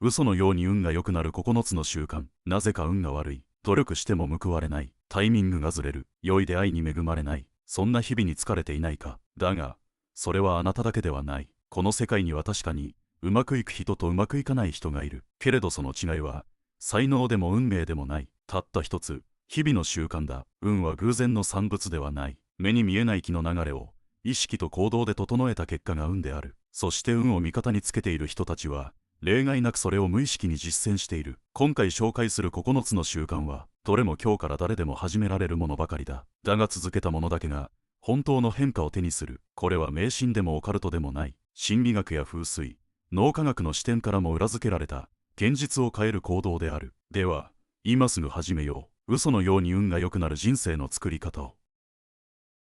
嘘のように運が良くなる9つの習慣。なぜか運が悪い。努力しても報われない。タイミングがずれる。良い出会いに恵まれない。そんな日々に疲れていないか。だが、それはあなただけではない。この世界には確かに、うまくいく人とうまくいかない人がいる。けれどその違いは、才能でも運命でもない。たった一つ、日々の習慣だ。運は偶然の産物ではない。目に見えない気の流れを、意識と行動で整えた結果が運である。そして運を味方につけている人たちは、例外なくそれを無意識に実践している。今回紹介する9つの習慣は、どれも今日から誰でも始められるものばかりだ。だが続けた者だけが、本当の変化を手にする。これは迷信でもオカルトでもない。心理学や風水、脳科学の視点からも裏付けられた、現実を変える行動である。では、今すぐ始めよう。嘘のように運が良くなる人生の作り方を。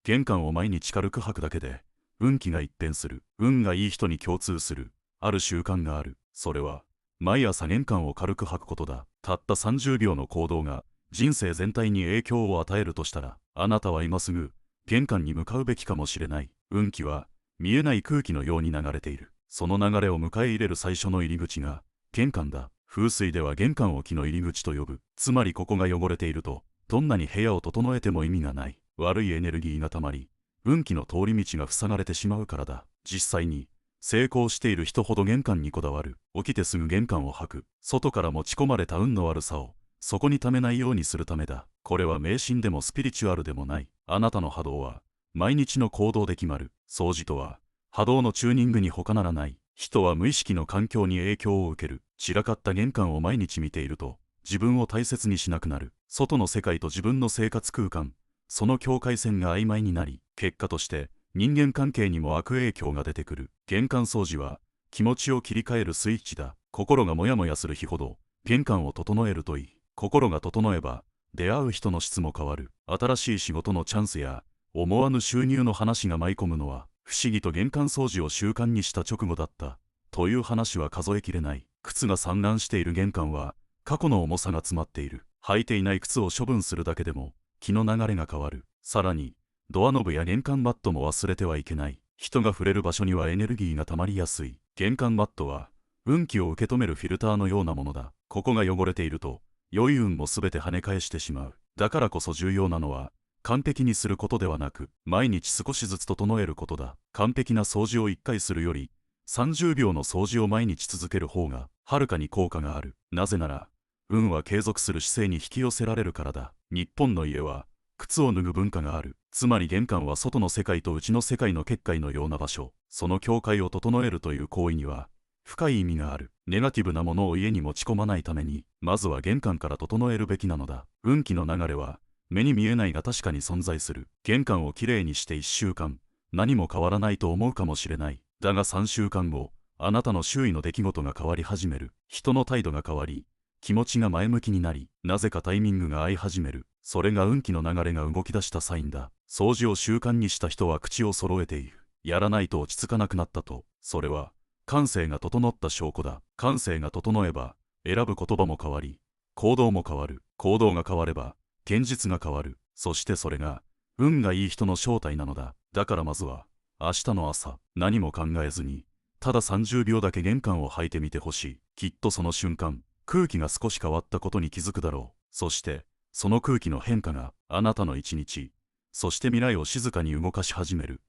玄関を毎日軽く履くだけで、運気が一変する。運がいい人に共通する、ある習慣がある。それは、毎朝玄関を軽く履くことだ。たった30秒の行動が、人生全体に影響を与えるとしたら、あなたは今すぐ、玄関に向かうべきかもしれない。運気は、見えない空気のように流れている。その流れを迎え入れる最初の入り口が、玄関だ。風水では玄関を気の入り口と呼ぶ。つまりここが汚れていると、どんなに部屋を整えても意味がない。悪いエネルギーがたまり、運気の通り道が塞がれてしまうからだ。実際に、成功している人ほど玄関にこだわる。起きてすぐ玄関を履く。外から持ち込まれた運の悪さを、そこに溜めないようにするためだ。これは迷信でもスピリチュアルでもない。あなたの波動は、毎日の行動で決まる。掃除とは、波動のチューニングに他ならない。人は無意識の環境に影響を受ける。散らかった玄関を毎日見ていると、自分を大切にしなくなる。外の世界と自分の生活空間、その境界線が曖昧になり、結果として人間関係にも悪影響が出てくる。玄関掃除は気持ちを切り替えるスイッチだ。心がモヤモヤする日ほど玄関を整えるといい。心が整えば出会う人の質も変わる。新しい仕事のチャンスや思わぬ収入の話が舞い込むのは、不思議と玄関掃除を習慣にした直後だったという話は数えきれない。靴が散乱している玄関は過去の重さが詰まっている。履いていない靴を処分するだけでも気の流れが変わる。さらにドアノブや玄関マットも忘れてはいけない。人が触れる場所にはエネルギーが溜まりやすい。玄関マットは運気を受け止めるフィルターのようなものだ。ここが汚れていると良い運もすべて跳ね返してしまう。だからこそ重要なのは完璧にすることではなく、毎日少しずつ整えることだ。完璧な掃除を1回するより30秒の掃除を毎日続ける方がはるかに効果がある。なぜなら運は継続する姿勢に引き寄せられるからだ。日本の家は靴を脱ぐ文化がある。つまり玄関は外の世界と内の世界の結界のような場所。その境界を整えるという行為には深い意味がある。ネガティブなものを家に持ち込まないために、まずは玄関から整えるべきなのだ。運気の流れは目に見えないが確かに存在する。玄関をきれいにして1週間、何も変わらないと思うかもしれない。だが3週間後、あなたの周囲の出来事が変わり始める。人の態度が変わり、気持ちが前向きになり、なぜかタイミングが合い始める。それが運気の流れが動き出したサインだ。掃除を習慣にした人は口を揃えている。やらないと落ち着かなくなったと。それは、感性が整った証拠だ。感性が整えば、選ぶ言葉も変わり、行動も変わる。行動が変われば、現実が変わる。そしてそれが、運がいい人の正体なのだ。だからまずは、明日の朝、何も考えずに、ただ30秒だけ玄関を履いてみてほしい。きっとその瞬間、空気が少し変わったことに気づくだろう。そして、その空気の変化があなたの一日、そして未来を静かに動かし始める。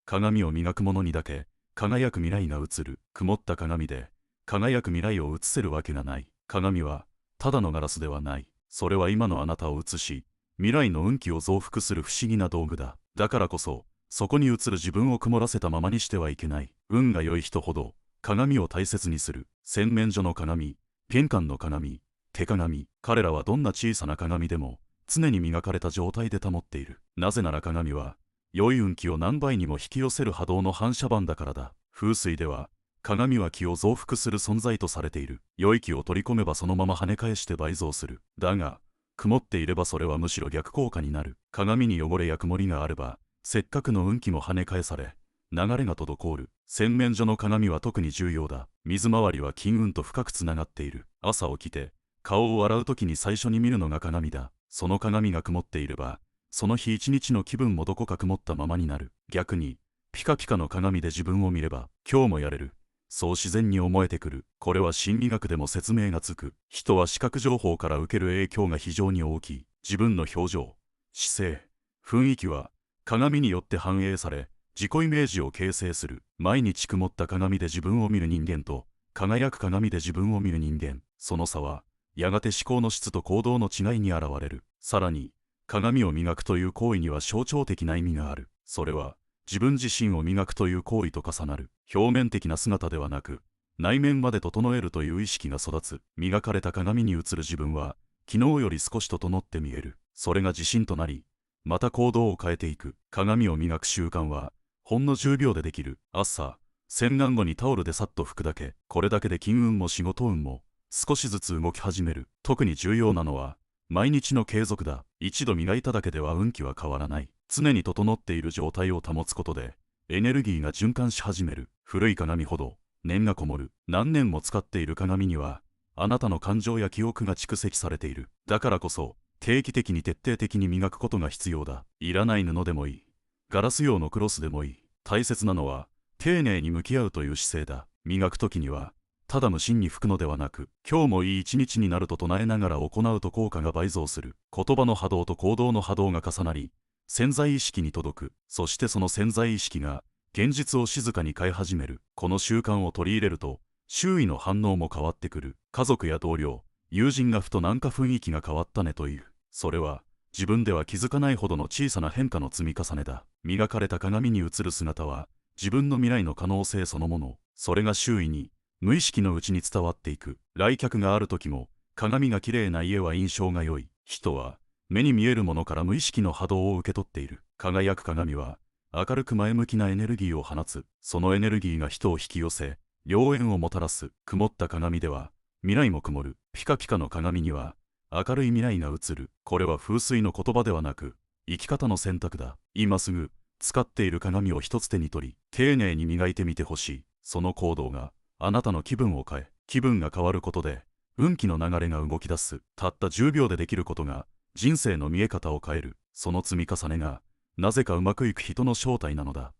鏡を磨く者にだけ輝く未来が映る。曇った鏡で輝く未来を映せるわけがない。鏡はただのガラスではない。それは今のあなたを映し、未来の運気を増幅する不思議な道具だ。だからこそ、そこに映る自分を曇らせたままにしてはいけない。運が良い人ほど鏡を大切にする。洗面所の鏡、玄関の鏡、手鏡。彼らはどんな小さな鏡でも常に磨かれた状態で保っている。なぜなら鏡は良い運気を何倍にも引き寄せる波動の反射板だからだ。風水では鏡は気を増幅する存在とされている。良い気を取り込めばそのまま跳ね返して倍増する。だが曇っていればそれはむしろ逆効果になる。鏡に汚れや曇りがあればせっかくの運気も跳ね返され、流れが滞る。洗面所の鏡は特に重要だ。水回りは金運と深くつながっている。朝起きて顔を洗うときに最初に見るのが鏡だ。その鏡が曇っていれば、その日一日の気分もどこか曇ったままになる。逆に、ピカピカの鏡で自分を見れば、今日もやれる。そう自然に思えてくる。これは心理学でも説明がつく。人は視覚情報から受ける影響が非常に大きい。自分の表情、姿勢、雰囲気は鏡によって反映され、自己イメージを形成する。毎日曇った鏡で自分を見る人間と、輝く鏡で自分を見る人間、その差は、やがて思考の質と行動の違いに現れる。さらに、鏡を磨くという行為には象徴的な意味がある。それは、自分自身を磨くという行為と重なる。表面的な姿ではなく、内面まで整えるという意識が育つ。磨かれた鏡に映る自分は、昨日より少し整って見える。それが自信となり、また行動を変えていく。鏡を磨く習慣は、ほんの10秒でできる。朝、洗顔後にタオルでさっと拭くだけ。これだけで金運も仕事運も少しずつ動き始める。特に重要なのは毎日の継続だ。一度磨いただけでは運気は変わらない。常に整っている状態を保つことでエネルギーが循環し始める。古い鏡ほど念がこもる。何年も使っている鏡にはあなたの感情や記憶が蓄積されている。だからこそ定期的に徹底的に磨くことが必要だ。いらない布でもいい。ガラス用のクロスでもいい。大切なのは丁寧に向き合うという姿勢だ。磨くときにはただ無心に拭くのではなく、今日もいい一日になると唱えながら行うと効果が倍増する。言葉の波動と行動の波動が重なり、潜在意識に届く。そしてその潜在意識が現実を静かに変え始める。この習慣を取り入れると周囲の反応も変わってくる。家族や同僚、友人がふとなんか雰囲気が変わったねという。それは自分では気づかないほどの小さな変化の積み重ねだ。磨かれた鏡に映る姿は自分の未来の可能性そのもの。それが周囲に無意識のうちに伝わっていく。来客がある時も鏡がきれいな家は印象が良い。人は目に見えるものから無意識の波動を受け取っている。輝く鏡は明るく前向きなエネルギーを放つ。そのエネルギーが人を引き寄せ良縁をもたらす。曇った鏡では未来も曇る。ピカピカの鏡には明るい未来が映る。これは風水の言葉ではなく生き方の選択だ。今すぐ使っている鏡を一つ手に取り丁寧に磨いてみてほしい。その行動があなたの気分を変え、気分が変わることで運気の流れが動き出す。たった10秒でできることが人生の見え方を変える。その積み重ねがなぜかうまくいく人の正体なのだ。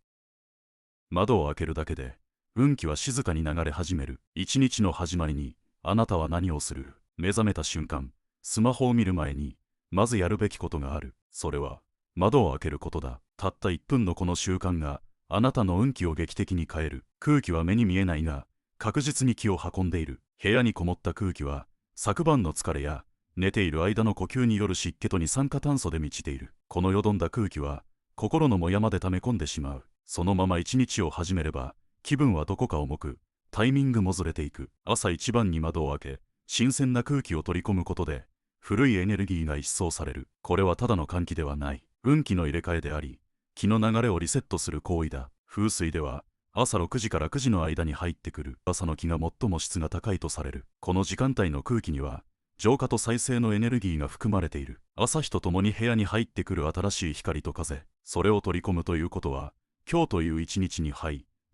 窓を開けるだけで運気は静かに流れ始める。一日の始まりにあなたは何をする？目覚めた瞬間、スマホを見る前にまずやるべきことがある。それは窓を開けることだ。たった1分のこの習慣があなたの運気を劇的に変える。空気は目に見えないが確実に気を運んでいる。部屋にこもった空気は昨晩の疲れや寝ている間の呼吸による湿気と二酸化炭素で満ちている。このよどんだ空気は心のもやまで溜め込んでしまう。そのまま一日を始めれば気分はどこか重く、タイミングもずれていく。朝一番に窓を開け新鮮な空気を取り込むことで古いエネルギーが一掃される。これはただの換気ではない。運気の入れ替えであり、気の流れをリセットする行為だ。風水では朝6時から9時の間に入ってくる朝の気が最も質が高いとされる。この時間帯の空気には浄化と再生のエネルギーが含まれている。朝日とともに部屋に入ってくる新しい光と風、それを取り込むということは今日という一日に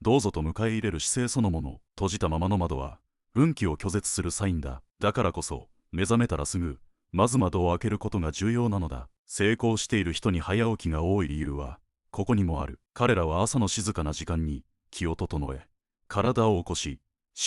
どうぞと迎え入れる姿勢そのもの。閉じたままの窓は運気を拒絶するサインだ。だからこそ目覚めたらすぐまず窓を開けることが重要なのだ。成功している人に早起きが多い理由はここにもある。彼らは朝の静かな時間に気を整え、体を起こし、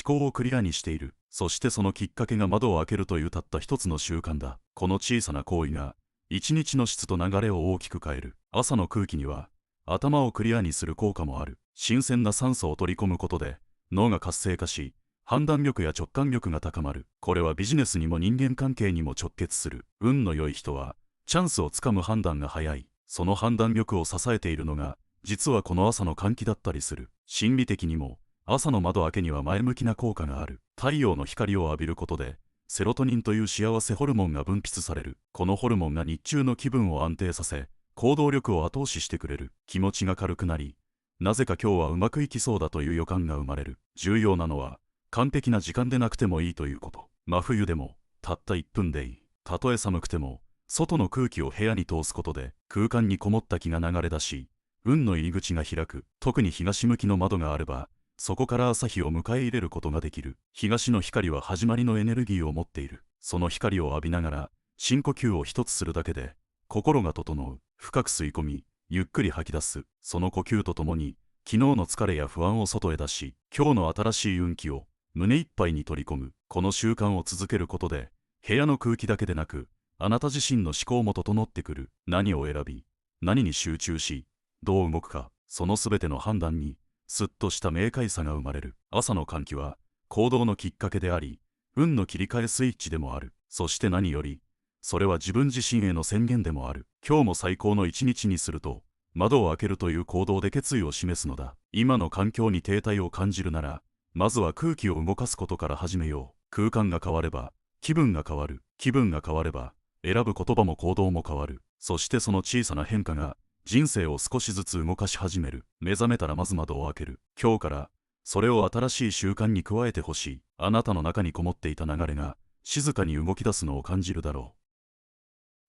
思考をクリアにしている。そしてそのきっかけが窓を開けるというたった一つの習慣だ。この小さな行為が一日の質と流れを大きく変える。朝の空気には頭をクリアにする効果もある。新鮮な酸素を取り込むことで脳が活性化し、判断力や直感力が高まる。これはビジネスにも人間関係にも直結する。運の良い人はチャンスをつかむ判断が早い。その判断力を支えているのが実はこの朝の換気だったりする。心理的にも朝の窓開けには前向きな効果がある。太陽の光を浴びることでセロトニンという幸せホルモンが分泌される。このホルモンが日中の気分を安定させ、行動力を後押ししてくれる。気持ちが軽くなり、なぜか今日はうまくいきそうだという予感が生まれる。重要なのは完璧な時間でなくてもいいということ。真冬でもたった1分でいい。たとえ寒くても外の空気を部屋に通すことで空間にこもった気が流れ出し、運の入り口が開く。特に東向きの窓があればそこから朝日を迎え入れることができる。東の光は始まりのエネルギーを持っている。その光を浴びながら深呼吸を一つするだけで心が整う。深く吸い込みゆっくり吐き出す。その呼吸とともに昨日の疲れや不安を外へ出し、今日の新しい運気を胸いっぱいに取り込む。この習慣を続けることで、部屋の空気だけでなく、あなた自身の思考も整ってくる。何を選び、何に集中し、どう動くか、そのすべての判断に、すっとした明快さが生まれる。朝の換気は、行動のきっかけであり、運の切り替えスイッチでもある。そして何より、それは自分自身への宣言でもある。今日も最高の一日にすると、窓を開けるという行動で決意を示すのだ。今の環境に停滞を感じるなら、まずは空気を動かすことから始めよう。空間が変われば、気分が変わる。気分が変われば、選ぶ言葉も行動も変わる。そしてその小さな変化が、人生を少しずつ動かし始める。目覚めたらまず窓を開ける。今日から、それを新しい習慣に加えてほしい。あなたの中にこもっていた流れが、静かに動き出すのを感じるだろう。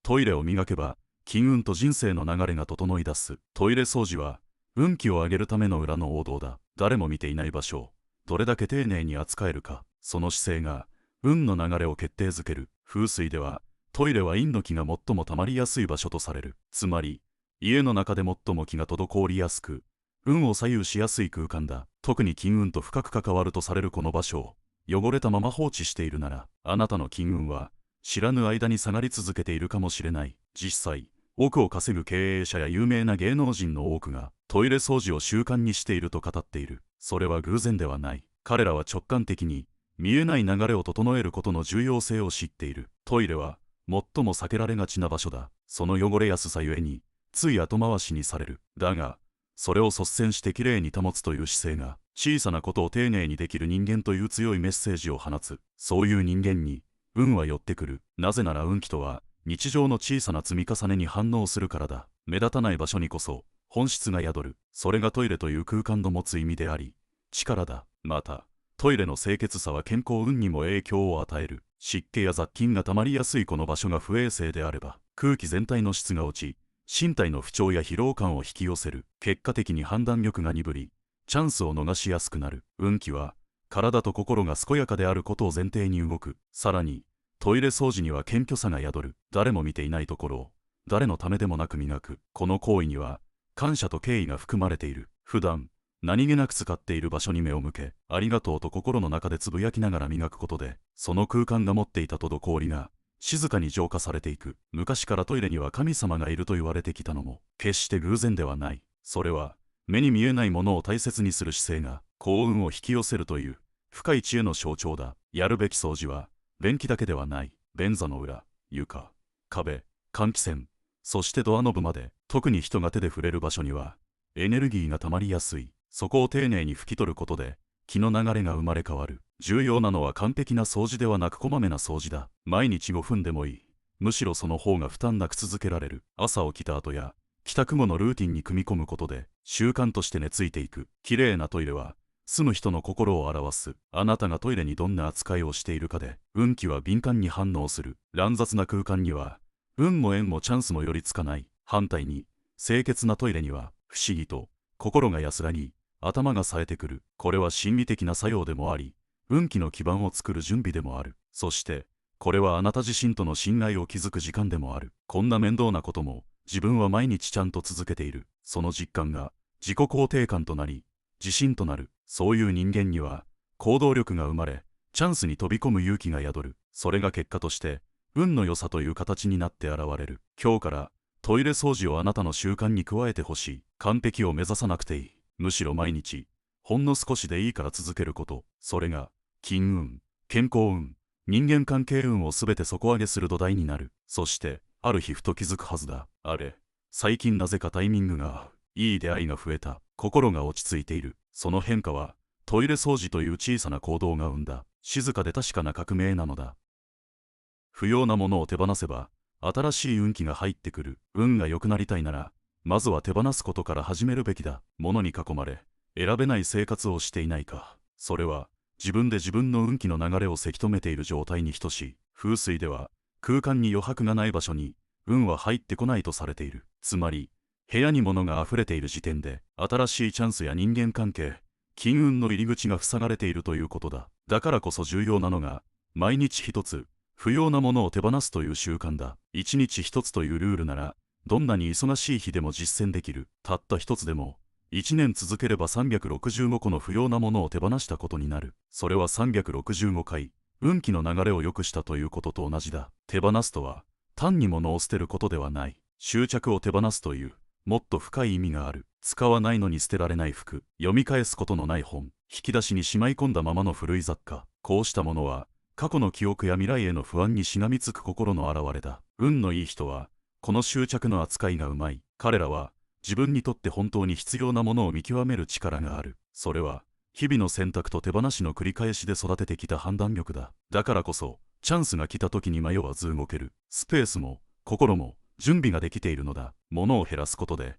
トイレを磨けば、金運と人生の流れが整い出す。トイレ掃除は、運気を上げるための裏の王道だ。誰も見ていない場所を、どれだけ丁寧に扱えるか。その姿勢が、運の流れを決定づける。風水では、トイレは陰の気が最も溜まりやすい場所とされる。つまり、家の中で最も気が滞りやすく、運を左右しやすい空間だ。特に金運と深く関わるとされるこの場所を、汚れたまま放置しているなら、あなたの金運は、知らぬ間に下がり続けているかもしれない。実際、億を稼ぐ経営者や有名な芸能人の多くが、トイレ掃除を習慣にしていると語っている。それは偶然ではない。彼らは直感的に、見えない流れを整えることの重要性を知っている。トイレは、最も避けられがちな場所だ。その汚れやすさゆえに、つい後回しにされる。だが、それを率先してきれいに保つという姿勢が、小さなことを丁寧にできる人間という強いメッセージを放つ。そういう人間に、運は寄ってくる。なぜなら運気とは、日常の小さな積み重ねに反応するからだ。目立たない場所にこそ、本質が宿る。それがトイレという空間の持つ意味であり、力だ。また、トイレの清潔さは健康運にも影響を与える。湿気や雑菌が溜まりやすいこの場所が不衛生であれば、空気全体の質が落ち、身体の不調や疲労感を引き寄せる。結果的に判断力が鈍り、チャンスを逃しやすくなる。運気は、体と心が健やかであることを前提に動く。さらに、トイレ掃除には謙虚さが宿る。誰も見ていないところを、誰のためでもなく磨く。この行為には、感謝と敬意が含まれている。普段、何気なく使っている場所に目を向け、ありがとうと心の中でつぶやきながら磨くことで、その空間が持っていた滞りが、静かに浄化されていく。昔からトイレには神様がいると言われてきたのも、決して偶然ではない。それは、目に見えないものを大切にする姿勢が、幸運を引き寄せるという、深い知恵の象徴だ。やるべき掃除は、便器だけではない。便座の裏、床、壁、換気扇、そしてドアノブまで、特に人が手で触れる場所には、エネルギーが溜まりやすい。そこを丁寧に拭き取ることで、気の流れが生まれ変わる。重要なのは完璧な掃除ではなくこまめな掃除だ。毎日5分でもいい。むしろその方が負担なく続けられる。朝起きた後や、帰宅後のルーティンに組み込むことで、習慣として根付いていく。きれいなトイレは、住む人の心を表す。あなたがトイレにどんな扱いをしているかで、運気は敏感に反応する。乱雑な空間には、運も縁もチャンスも寄りつかない。反対に、清潔なトイレには、不思議と、心が安らぎ、頭が冴えてくる。これは心理的な作用でもあり、運気の基盤を作る準備でもある。そして、これはあなた自身との信頼を築く時間でもある。こんな面倒なことも、自分は毎日ちゃんと続けている。その実感が、自己肯定感となり、自信となる。そういう人間には、行動力が生まれ、チャンスに飛び込む勇気が宿る。それが結果として、運の良さという形になって現れる。今日から、トイレ掃除をあなたの習慣に加えてほしい。完璧を目指さなくていい。むしろ毎日、ほんの少しでいいから続けること。それが、金運、健康運、人間関係運をすべて底上げする土台になる。そして、ある日ふと気づくはずだ。あれ、最近なぜかタイミングが合う。いい出会いが増えた。心が落ち着いている。その変化は、トイレ掃除という小さな行動が生んだ。静かで確かな革命なのだ。不要なものを手放せば、新しい運気が入ってくる。運が良くなりたいなら、まずは手放すことから始めるべきだ。物に囲まれ、選べない生活をしていないか。それは、自分で自分の運気の流れをせき止めている状態に等しい。風水では、空間に余白がない場所に、運は入ってこないとされている。つまり、部屋に物が溢れている時点で、新しいチャンスや人間関係、金運の入り口が塞がれているということだ。だからこそ重要なのが、毎日一つ、不要なものを手放すという習慣だ。一日一つというルールなら、どんなに忙しい日でも実践できる。たった一つでも、1年続ければ365個の不要なものを手放したことになる。それは365回、運気の流れを良くしたということと同じだ。手放すとは、単に物を捨てることではない。執着を手放すという、もっと深い意味がある。使わないのに捨てられない服、読み返すことのない本、引き出しにしまい込んだままの古い雑貨。こうしたものは、過去の記憶や未来への不安にしがみつく心の表れだ。運のいい人は、この執着の扱いがうまい。彼らは、自分にとって本当に必要なものを見極める力がある。それは、日々の選択と手放しの繰り返しで育ててきた判断力だ。だからこそ、チャンスが来た時に迷わず動ける。スペースも、心も、準備ができているのだ。物を減らすことで、思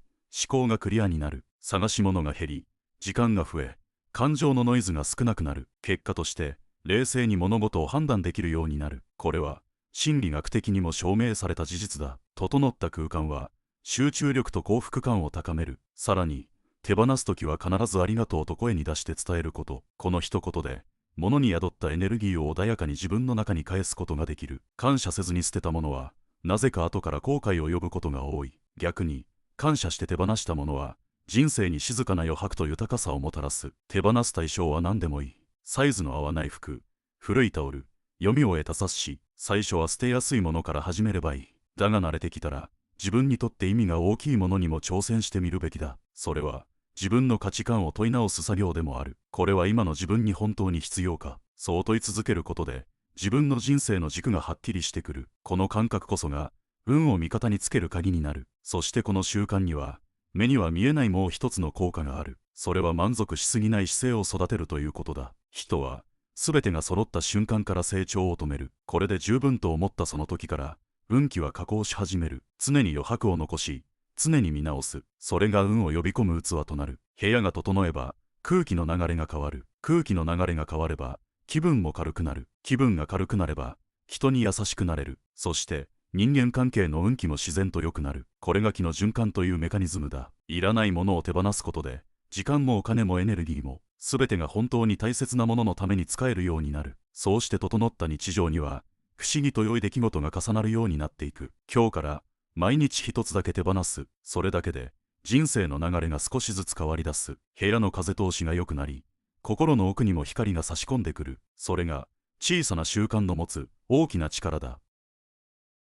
考がクリアになる。探し物が減り、時間が増え、感情のノイズが少なくなる。結果として、冷静に物事を判断できるようになる。これは、心理学的にも証明された事実だ。整った空間は、集中力と幸福感を高める。さらに、手放すときは必ずありがとうと声に出して伝えること。この一言で、物に宿ったエネルギーを穏やかに自分の中に返すことができる。感謝せずに捨てたものは、なぜか後から後悔を呼ぶことが多い。逆に、感謝して手放したものは、人生に静かな余白と豊かさをもたらす。手放す対象は何でもいい。サイズの合わない服、古いタオル、読み終えた冊子。最初は捨てやすいものから始めればいい。だが慣れてきたら、自分にとって意味が大きいものにも挑戦してみるべきだ。それは、自分の価値観を問い直す作業でもある。これは今の自分に本当に必要か。そう問い続けることで、自分の人生の軸がはっきりしてくる。この感覚こそが、運を味方につける鍵になる。そしてこの習慣には、目には見えないもう一つの効果がある。それは満足しすぎない姿勢を育てるということだ。人は、すべてが揃った瞬間から成長を止める。これで十分と思ったその時から、運気は下降し始める。常に余白を残し、常に見直す。それが運を呼び込む器となる。部屋が整えば、空気の流れが変わる。空気の流れが変われば、気分も軽くなる。気分が軽くなれば、人に優しくなれる。そして、人間関係の運気も自然と良くなる。これが気の循環というメカニズムだ。いらないものを手放すことで、時間もお金もエネルギーも、すべてが本当に大切なもののために使えるようになる。そうして整った日常には、不思議と良い出来事が重なるようになっていく。今日から、毎日一つだけ手放す。それだけで、人生の流れが少しずつ変わり出す。部屋の風通しが良くなり、心の奥にも光が差し込んでくる。それが、小さな習慣の持つ大きな力だ。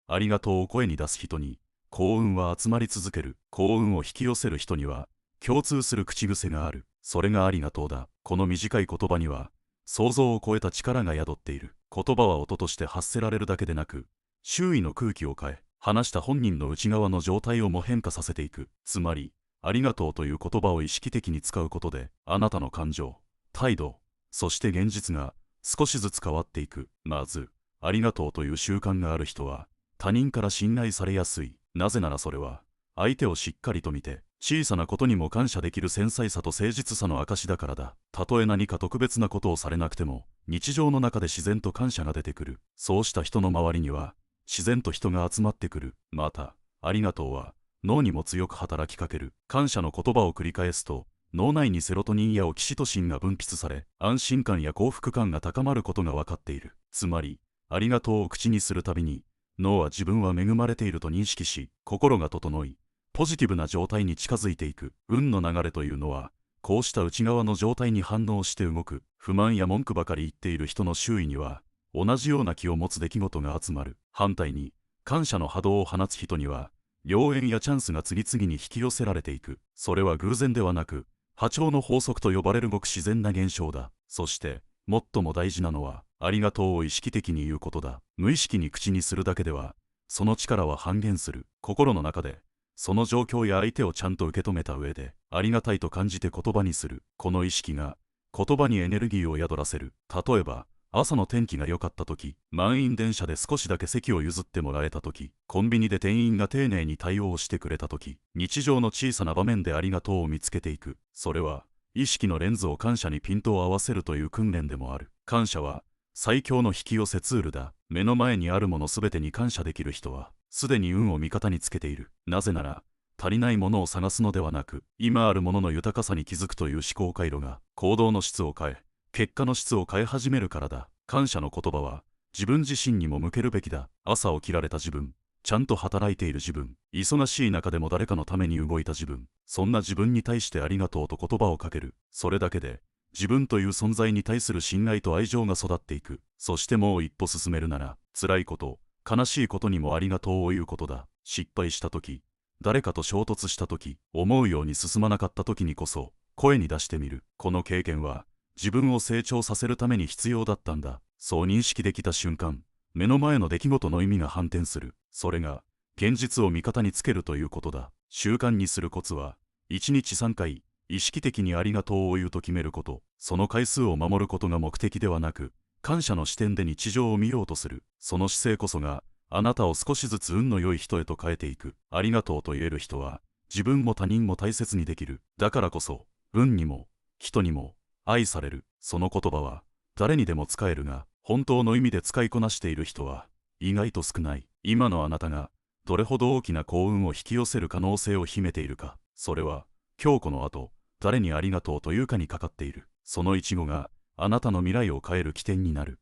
ありがとうを声に出す人に、幸運は集まり続ける。幸運を引き寄せる人には、共通する口癖がある。それがありがとうだ。この短い言葉には、想像を超えた力が宿っている。言葉は音として発せられるだけでなく、周囲の空気を変え、話した本人の内側の状態をも変化させていく。つまり、ありがとうという言葉を意識的に使うことで、あなたの感情、態度、そして現実が少しずつ変わっていく。まず、ありがとうという習慣がある人は、他人から信頼されやすい。なぜならそれは、相手をしっかりと見て、小さなことにも感謝できる繊細さと誠実さの証だからだ。たとえ何か特別なことをされなくても、日常の中で自然と感謝が出てくる。そうした人の周りには、自然と人が集まってくる。また、ありがとうは、脳にも強く働きかける。感謝の言葉を繰り返すと、脳内にセロトニンやオキシトシンが分泌され、安心感や幸福感が高まることが分かっている。つまり、ありがとうを口にするたびに、脳は自分は恵まれていると認識し、心が整い、ポジティブな状態に近づいていく。運の流れというのは、こうした内側の状態に反応して動く。不満や文句ばかり言っている人の周囲には、同じような気を持つ出来事が集まる。反対に、感謝の波動を放つ人には、良縁やチャンスが次々に引き寄せられていく。それは偶然ではなく、波長の法則と呼ばれるごく自然な現象だ。そして、最も大事なのは、ありがとうを意識的に言うことだ。無意識に口にするだけでは、その力は半減する。心の中で、その状況や相手をちゃんと受け止めた上で、ありがたいと感じて言葉にする。この意識が、言葉にエネルギーを宿らせる。例えば、朝の天気が良かった時、満員電車で少しだけ席を譲ってもらえた時、コンビニで店員が丁寧に対応してくれた時、日常の小さな場面でありがとうを見つけていく。それは、意識のレンズを感謝にピントを合わせるという訓練でもある。感謝は、最強の引き寄せツールだ。目の前にあるものすべてに感謝できる人は、すでに運を味方につけている。なぜなら、足りないものを探すのではなく、今あるものの豊かさに気づくという思考回路が、行動の質を変え、結果の質を変え始めるからだ。感謝の言葉は、自分自身にも向けるべきだ。朝起きられた自分、ちゃんと働いている自分、忙しい中でも誰かのために動いた自分、そんな自分に対してありがとうと言葉をかける。それだけで自分という存在に対する信頼と愛情が育っていく。そしてもう一歩進めるなら、辛いこと、悲しいことにもありがとうを言うことだ。失敗した時、誰かと衝突した時、思うように進まなかった時にこそ声に出してみる。この経験は自分を成長させるために必要だったんだ。そう認識できた瞬間、目の前の出来事の意味が反転する。それが現実を味方につけるということだ。習慣にするコツは、1日3回意識的にありがとうを言うと決めること。その回数を守ることが目的ではなく、感謝の視点で日常を見ようとする。その姿勢こそがあなたを少しずつ運の良い人へと変えていく。ありがとうと言える人は自分も他人も大切にできる。だからこそ運にも人にも愛される。その言葉は誰にでも使えるが、本当の意味で使いこなしている人は意外と少ない。今のあなたがどれほど大きな幸運を引き寄せる可能性を秘めているか、それは今日この後誰にありがとうというかにかかっている。そのイチゴがあなたの未来を変える起点になる。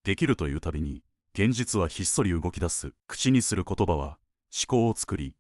できるというたびに現実はひっそり動き出す。口にする言葉は思考を作り、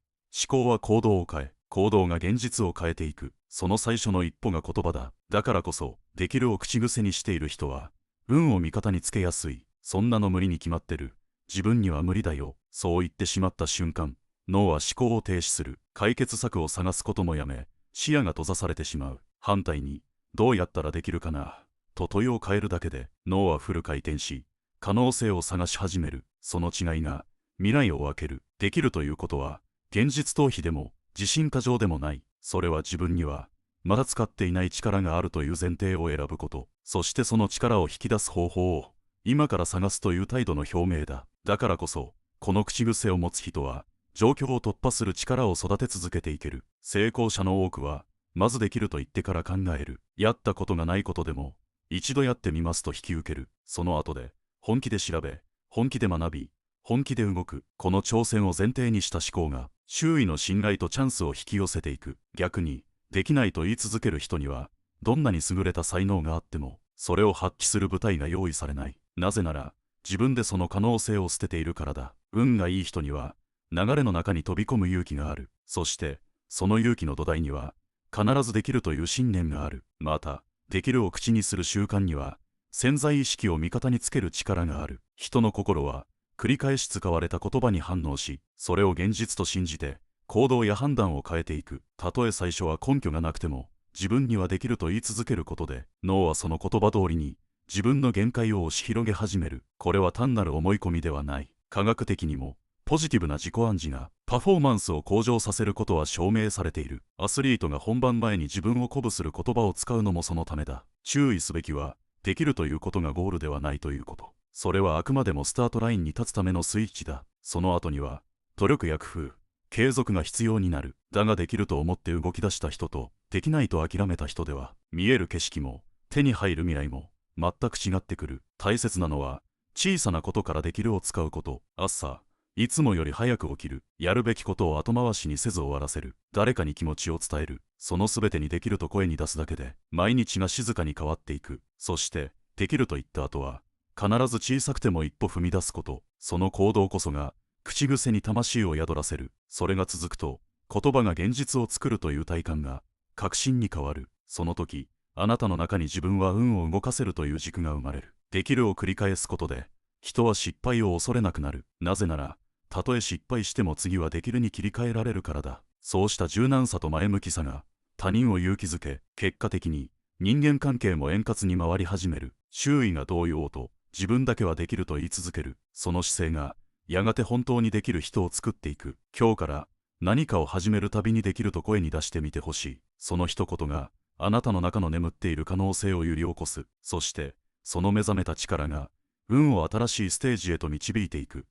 思考は行動を変え、行動が現実を変えていく。その最初の一歩が言葉だ。だからこそできるを口癖にしている人は運を味方につけやすい。そんなの無理に決まってる。自分には無理だよ。そう言ってしまった瞬間、脳は思考を停止する。解決策を探すこともやめ、視野が閉ざされてしまう。反対に、どうやったらできるかなと問いを変えるだけで脳はフル回転し、可能性を探し始める。その違いが未来を分ける。できるということは現実逃避でも自信過剰でもない。それは自分にはまだ使っていない力があるという前提を選ぶこと。そしてその力を引き出す方法を今から探すという態度の表明だ。だからこそこの口癖を持つ人は状況を突破する力を育て続けていける。成功者の多くはまずできると言ってから考える。やったことがないことでも一度やってみますと引き受ける。その後で本気で調べ、本気で学び、本気で動く。この挑戦を前提にした思考が周囲の信頼とチャンスを引き寄せていく。逆にできないと言い続ける人にはどんなに優れた才能があってもそれを発揮する舞台が用意されない。なぜなら自分でその可能性を捨てているからだ。運がいい人には流れの中に飛び込む勇気がある。そしてその勇気の土台には必ずできるという信念がある。またできるを口にする習慣には潜在意識を味方につける力がある。人の心は繰り返し使われた言葉に反応し、それを現実と信じて行動や判断を変えていく。たとえ最初は根拠がなくても自分にはできると言い続けることで脳はその言葉通りに自分の限界を押し広げ始める。これは単なる思い込みではない。科学的にもポジティブな自己暗示がパフォーマンスを向上させることは証明されている。アスリートが本番前に自分を鼓舞する言葉を使うのもそのためだ。注意すべきはできるということがゴールではないということ。それはあくまでもスタートラインに立つためのスイッチだ。その後には努力や工夫、継続が必要になる。だができると思って動き出した人とできないと諦めた人では見える景色も手に入る未来も全く違ってくる。大切なのは小さなことからできるを使うこと。朝いつもより早く起きる。やるべきことを後回しにせず終わらせる。誰かに気持ちを伝える。そのすべてにできると声に出すだけで毎日が静かに変わっていく。そしてできると言った後は必ず小さくても一歩踏み出すこと。その行動こそが口癖に魂を宿らせる。それが続くと言葉が現実を作るという体感が確信に変わる。その時あなたの中に自分は運を動かせるという軸が生まれる。できるを繰り返すことで人は失敗を恐れなくなる。なぜならたとえ失敗しても次はできるに切り替えられるからだ。そうした柔軟さと前向きさが他人を勇気づけ、結果的に人間関係も円滑に回り始める。周囲がどう言おうと自分だけはできると言い続ける。その姿勢がやがて本当にできる人を作っていく。今日から何かを始めるたびにできると声に出してみてほしい。その一言があなたの中の眠っている可能性を揺り起こす。そしてその目覚めた力が運を新しいステージへと導いていく。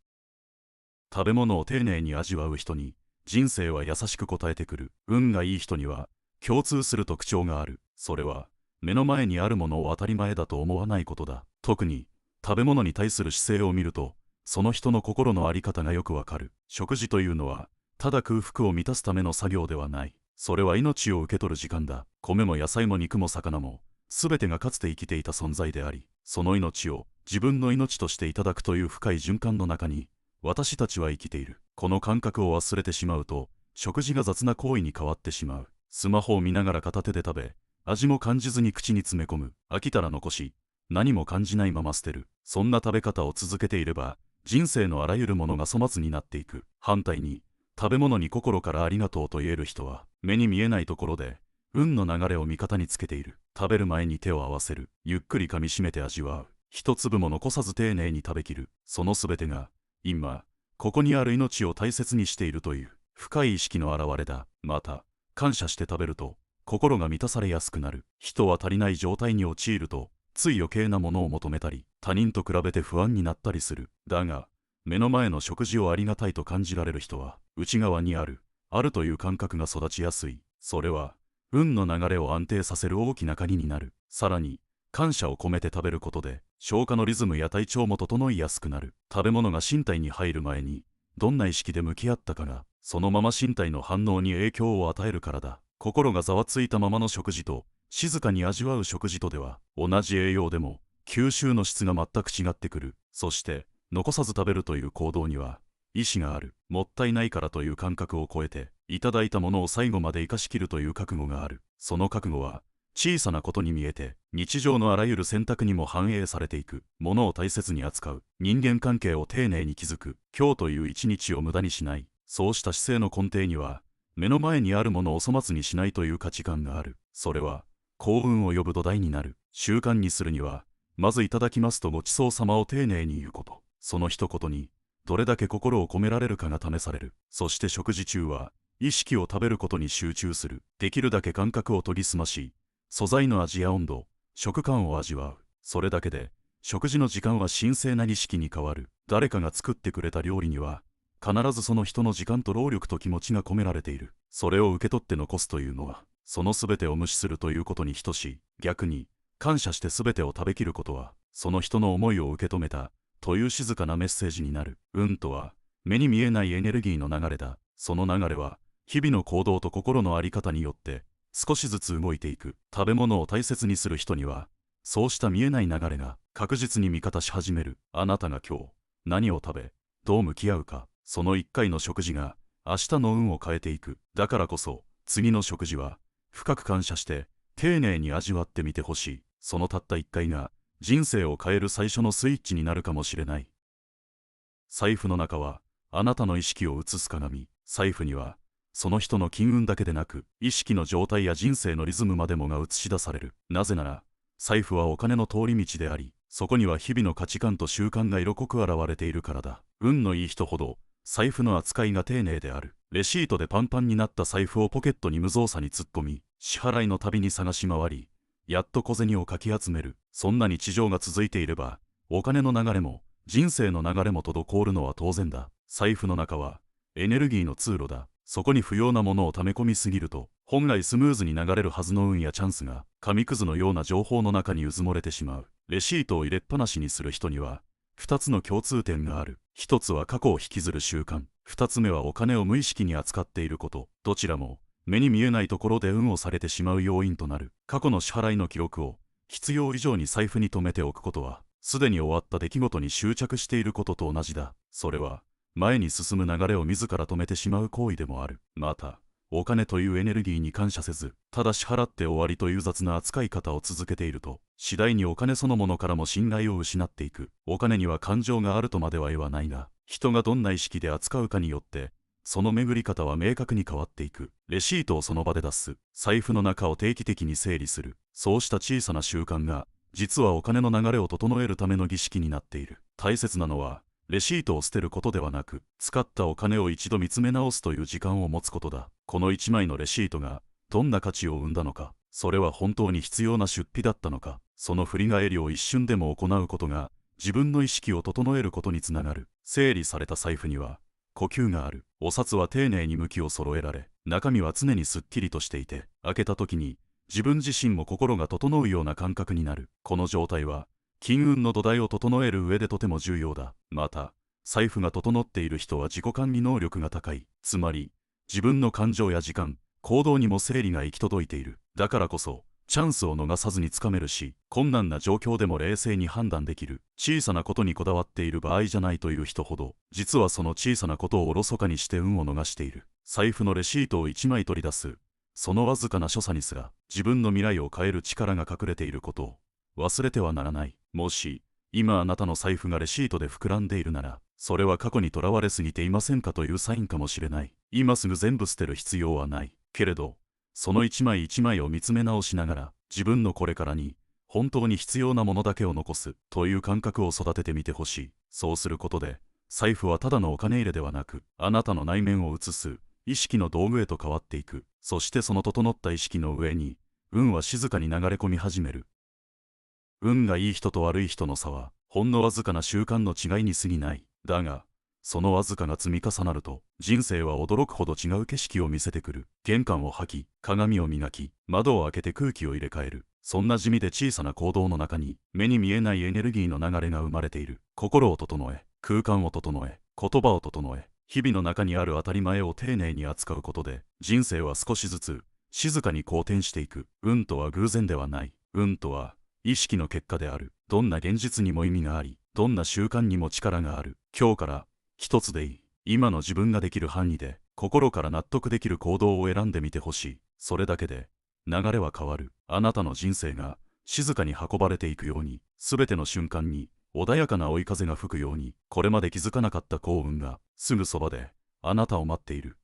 食べ物を丁寧に味わう人に人生は優しく応えてくる。運がいい人には共通する特徴がある。それは目の前にあるものを当たり前だと思わないことだ。特に食べ物に対する姿勢を見るとその人の心の在り方がよくわかる。食事というのはただ空腹を満たすための作業ではない。それは命を受け取る時間だ。米も野菜も肉も魚も全てがかつて生きていた存在であり、その命を自分の命としていただくという深い循環の中に私たちは生きている。この感覚を忘れてしまうと、食事が雑な行為に変わってしまう。スマホを見ながら片手で食べ、味も感じずに口に詰め込む。飽きたら残し、何も感じないまま捨てる。そんな食べ方を続けていれば、人生のあらゆるものが粗末になっていく。反対に、食べ物に心からありがとうと言える人は、目に見えないところで、運の流れを味方につけている。食べる前に手を合わせる。ゆっくり噛みしめて味わう。一粒も残さず丁寧に食べきる。そのすべてが、今、ここにある命を大切にしているという、深い意識の表れだ。また、感謝して食べると、心が満たされやすくなる。人は足りない状態に陥ると、つい余計なものを求めたり、他人と比べて不安になったりする。だが、目の前の食事をありがたいと感じられる人は、内側にあるという感覚が育ちやすい。それは、運の流れを安定させる大きな鍵になる。さらに、感謝を込めて食べることで、消化のリズムや体調も整いやすくなる。食べ物が身体に入る前に、どんな意識で向き合ったかが、そのまま身体の反応に影響を与えるからだ。心がざわついたままの食事と、静かに味わう食事とでは、同じ栄養でも、吸収の質が全く違ってくる。そして、残さず食べるという行動には、意志がある。もったいないからという感覚を超えて、いただいたものを最後まで生かしきるという覚悟がある。その覚悟は、小さなことに見えて、日常のあらゆる選択にも反映されていく。物を大切に扱う。人間関係を丁寧に築く。今日という一日を無駄にしない。そうした姿勢の根底には、目の前にあるものを粗末にしないという価値観がある。それは、幸運を呼ぶ土台になる。習慣にするには、まずいただきますとごちそうさまを丁寧に言うこと。その一言に、どれだけ心を込められるかが試される。そして食事中は、意識を食べることに集中する。できるだけ感覚を研ぎ澄まし、素材の味や温度、食感を味わう。それだけで、食事の時間は神聖な儀式に変わる。誰かが作ってくれた料理には、必ずその人の時間と労力と気持ちが込められている。それを受け取って残すというのは、その全てを無視するということに等しい。逆に、感謝して全てを食べきることは、その人の思いを受け止めた、という静かなメッセージになる。運とは、目に見えないエネルギーの流れだ。その流れは、日々の行動と心の在り方によって、少しずつ動いていく。食べ物を大切にする人には、そうした見えない流れが確実に味方し始める。あなたが今日、何を食べ、どう向き合うか、その一回の食事が、明日の運を変えていく。だからこそ、次の食事は、深く感謝して、丁寧に味わってみてほしい。そのたった一回が、人生を変える最初のスイッチになるかもしれない。財布の中は、あなたの意識を映す鏡。財布には、その人の金運だけでなく、意識の状態や人生のリズムまでもが映し出される。なぜなら、財布はお金の通り道であり、そこには日々の価値観と習慣が色濃く現れているからだ。運のいい人ほど、財布の扱いが丁寧である。レシートでパンパンになった財布をポケットに無造作に突っ込み、支払いのたびに探し回り、やっと小銭をかき集める。そんな日常が続いていれば、お金の流れも、人生の流れも滞るのは当然だ。財布の中は、エネルギーの通路だ。そこに不要なものを溜め込みすぎると、本来スムーズに流れるはずの運やチャンスが、紙くずのような情報の中にうずもれてしまう。レシートを入れっぱなしにする人には、二つの共通点がある。一つは過去を引きずる習慣。二つ目はお金を無意識に扱っていること。どちらも、目に見えないところで運をされてしまう要因となる。過去の支払いの記録を、必要以上に財布に留めておくことは、すでに終わった出来事に執着していることと同じだ。それは、前に進む流れを自ら止めてしまう行為でもある。また、お金というエネルギーに感謝せず、ただ支払って終わりという雑な扱い方を続けていると、次第にお金そのものからも信頼を失っていく。お金には感情があるとまでは言わないが、人がどんな意識で扱うかによって、その巡り方は明確に変わっていく。レシートをその場で出す。財布の中を定期的に整理する。そうした小さな習慣が、実はお金の流れを整えるための儀式になっている。大切なのは、レシートを捨てることではなく、使ったお金を一度見つめ直すという時間を持つことだ。この一枚のレシートが、どんな価値を生んだのか、それは本当に必要な出費だったのか、その振り返りを一瞬でも行うことが、自分の意識を整えることにつながる。整理された財布には、呼吸がある。お札は丁寧に向きを揃えられ、中身は常にすっきりとしていて、開けた時に、自分自身も心が整うような感覚になる。この状態は、金運の土台を整える上でとても重要だ。また、財布が整っている人は自己管理能力が高い。つまり、自分の感情や時間、行動にも整理が行き届いている。だからこそ、チャンスを逃さずにつかめるし、困難な状況でも冷静に判断できる。小さなことにこだわっている場合じゃないという人ほど、実はその小さなことをおろそかにして運を逃している。財布のレシートを1枚取り出す。そのわずかな所作にすら、自分の未来を変える力が隠れていることを忘れてはならない。もし、今あなたの財布がレシートで膨らんでいるなら、それは過去にとらわれすぎていませんかというサインかもしれない。今すぐ全部捨てる必要はない。けれど、その一枚一枚を見つめ直しながら、自分のこれからに、本当に必要なものだけを残すという感覚を育ててみてほしい。そうすることで、財布はただのお金入れではなく、あなたの内面を映す意識の道具へと変わっていく。そしてその整った意識の上に、運は静かに流れ込み始める。運がいい人と悪い人の差は、ほんのわずかな習慣の違いに過ぎない。だが、そのわずかが積み重なると、人生は驚くほど違う景色を見せてくる。玄関を掃き、鏡を磨き、窓を開けて空気を入れ替える。そんな地味で小さな行動の中に、目に見えないエネルギーの流れが生まれている。心を整え、空間を整え、言葉を整え、日々の中にある当たり前を丁寧に扱うことで、人生は少しずつ、静かに好転していく。運とは偶然ではない。運とは、意識の結果である。どんな現実にも意味があり、どんな習慣にも力がある。今日から、一つでいい。今の自分ができる範囲で、心から納得できる行動を選んでみてほしい。それだけで、流れは変わる。あなたの人生が、静かに運ばれていくように、すべての瞬間に、穏やかな追い風が吹くように、これまで気づかなかった幸運が、すぐそばで、あなたを待っている。